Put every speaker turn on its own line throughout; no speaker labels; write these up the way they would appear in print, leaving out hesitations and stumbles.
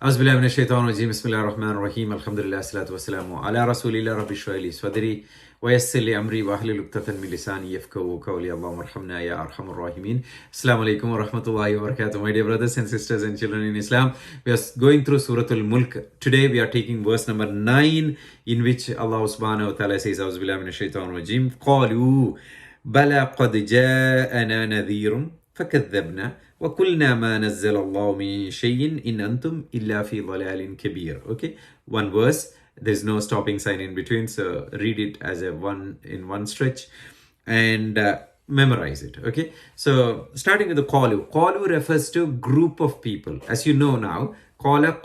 Auzubillahi minash shaitanir rajim. Bismillahir rahmanir rahim. Alhamdulillah salatu wassalamu ala rasulillah rabbi shrah li sadri wa yassir li amri wa ahlul 'uqdatan min lisani yafqahu qawli. Allahumma arhamna ya arhamar rahimin. Assalamu alaikum wa rahmatullahi wa barakatuh. My dear brothers and sisters and children in Islam, we are going through Surah Al Mulk. Today we are taking verse number 9, in which Allah subhanahu wa ta'ala says, Auzubillahi minash shaitanir rajim. Qalu bala qad ja'ana nadhirun فكذبنا وقلنا ما نزل الله من شيء إن أنتم إلا في ضلال كبير. Okay, one verse, there's no stopping sign in between, so read it as a one in one stretch and memorize it. Okay, so starting with the qalu refers to group of people. As you know now, qalu,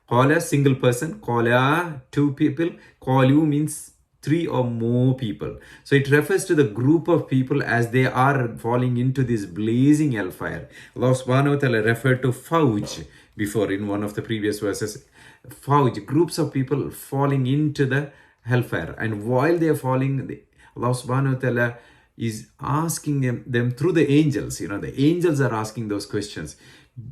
qala single person, qala two people, qalu means three or more people. So it refers to the group of people as they are falling into this blazing hellfire. Allah subhanahu wa ta'ala referred to Fauj before in one of the previous verses. Fauj, groups of people falling into the hellfire. And while they are falling, Allah subhanahu wa ta'ala is asking them through the angels. The angels are asking those questions.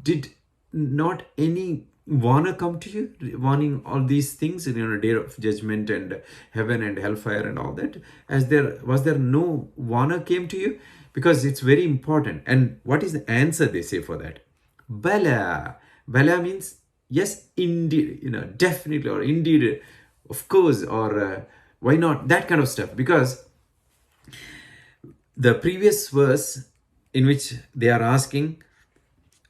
Did not any warner come to you, warning all these things in day of judgment and heaven and hellfire and all that? Was there no warner came to you? Because it's very important. And what is the answer they say for that? Bala means yes, indeed, definitely, or indeed, of course, or why not, that kind of stuff. Because the previous verse in which they are asking,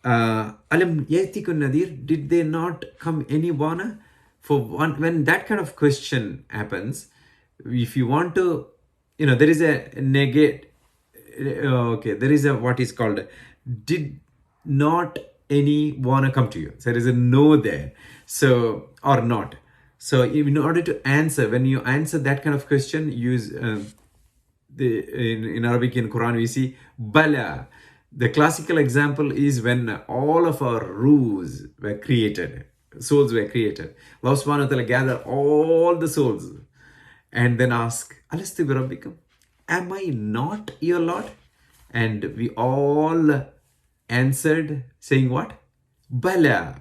Alam Yatikun Nadir, did they not come any warner? For one, when that kind of question happens, if you want to, there is a negate, there is a what is called, did not any warner come to you? So there is a no there, so, or not. So in order to answer, when you answer that kind of question, use in Arabic, in Quran, we see Bala. The classical example is when all of our ruhs were created, souls were created. Allah subhanahu wa ta'ala gather all the souls and then ask, Alastu bi rabbikum? Am I not your Lord? And we all answered saying what? Bala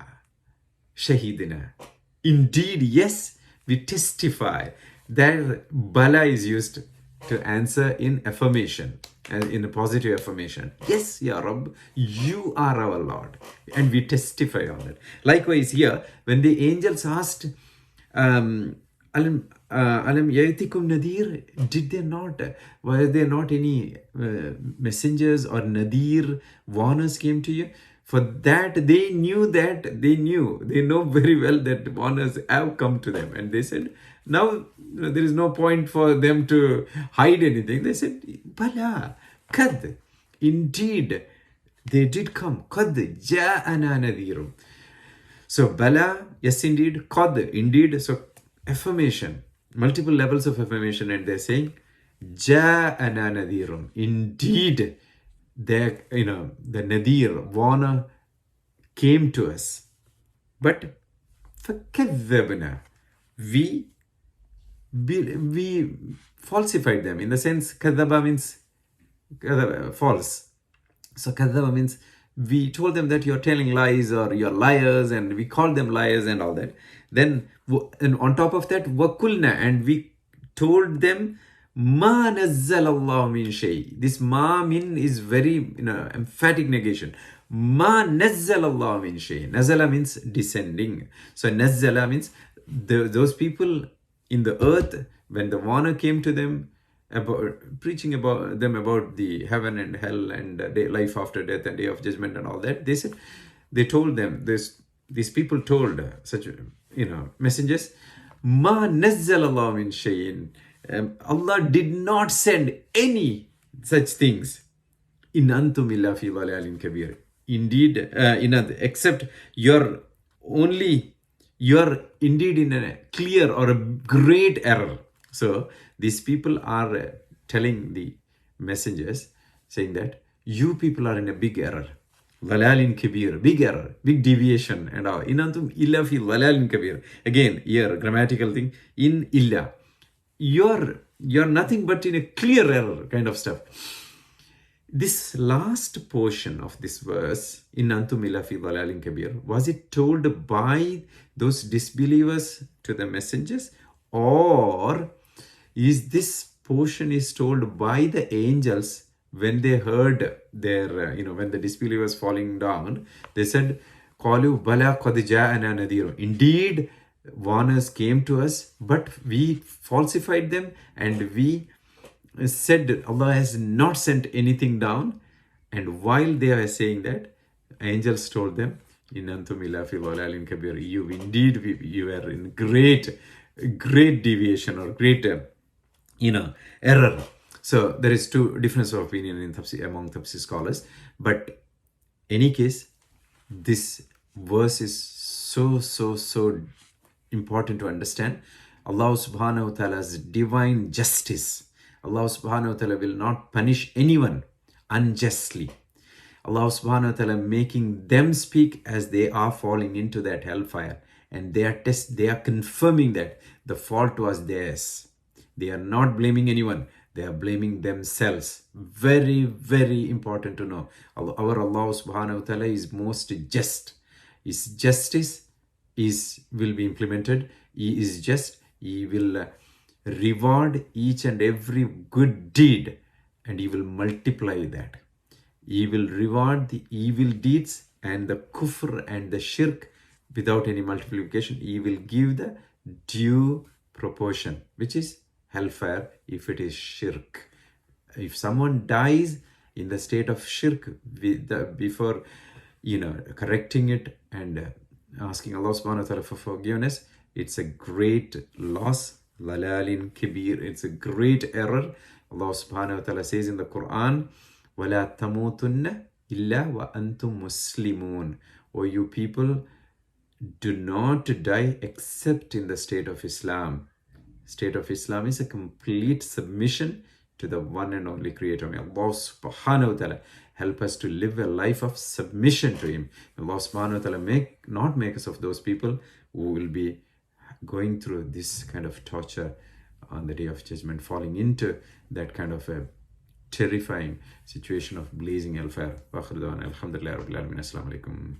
shahidina. Indeed, yes, we testify. That Bala is used to answer in affirmation, and in a positive affirmation. Yes, Ya Rabb, you are our Lord. And we testify on it. Likewise here, when the angels asked, Alam Yaytikum Nadir, did they not, were there not any messengers or Nadir, warners came to you? For that, they know very well that warners have come to them. And they said, now there is no point for them to hide anything. They said, Bala, Kad, indeed, they did come. Kad, Ja'ana Nadhirum. So, Bala, yes, indeed. Kad, indeed. So, affirmation, multiple levels of affirmation. And they're saying, Ja'ana Nadhirum. Indeed, the Nadir, warner, came to us. But, فَكَذَّبْنَا, we falsified them. In the sense, kadhaba means false. So kadhaba means we told them that you're telling lies or you're liars, and we called them liars and all that. Then, and on top of that, wakulna, and we told them, ma nazzal Allah min shay. This ma min is very emphatic negation. Ma nazzal Allah min shay. Nazala means descending. So nazzala means those people in the earth, when the warner came to them, preaching about the heaven and hell and life after death and day of judgment and all that, they told them, these people told such messengers, ma nazzal Allah min shayin. Allah did not send any such things. In antum illa fi dhalalin kabir. Indeed, except you're indeed in a clear or a great error. So these people are telling the messengers, saying that you people are in a big error. Dhalalin kabir, big error, big deviation and all. In antum illa fi dhalalin kabir. Again, here, grammatical thing, in illa. You're nothing but in a clear error kind of stuff. This last portion of this verse, in Antum illa fi dhalalin kabir, was it told by those disbelievers to the messengers, or is this portion is told by the angels when they heard their, when the disbelievers falling down, they said, "Qalu bala qad ja'ana nadhir." Indeed, warners came to us, but we falsified them and we said Allah has not sent anything down. And while they were saying that, angels told them, "In antum illa fi dhalalin kabir." You indeed, you are in great deviation or great, error. So there is two difference of opinion in tafsir, among tafsir scholars. But any case, this verse is so important to understand. Allah subhanahu wa ta'ala's divine justice. Allah subhanahu wa ta'ala will not punish anyone unjustly. Allah subhanahu wa ta'ala making them speak as they are falling into that hellfire, and they are confirming that the fault was theirs. They are not blaming anyone, they are blaming themselves. Very important to know. Our Allah subhanahu wa ta'ala is most just. His justice will be implemented. He is just. He will reward each and every good deed, and he will multiply that. He will reward the evil deeds and the kufr and the shirk without any multiplication. He will give the due proportion, which is hellfire if it is shirk. If someone dies in the state of shirk, before correcting it and asking Allah subhanahu wa ta'ala for forgiveness, it's a great loss. Lalalin kibir, it's a great error. Allah subhanahu wa ta'ala says in the Quran, وَلَا تَمُوتُنَّ إِلَّا وَأَنْتُمْ مُسْلِمُونَ. O you people, do not die except in the state of Islam. State of Islam is a complete submission to the one and only Creator. May Allah subhanahu wa ta'ala help us to live a life of submission to Him. Allah subhanahu wa ta'ala not make us of those people who will be going through this kind of torture on the Day of Judgment, falling into that kind of a terrifying situation of blazing hellfire. Alhamdulillah Rabbil Alamin. Assalamu alaikum.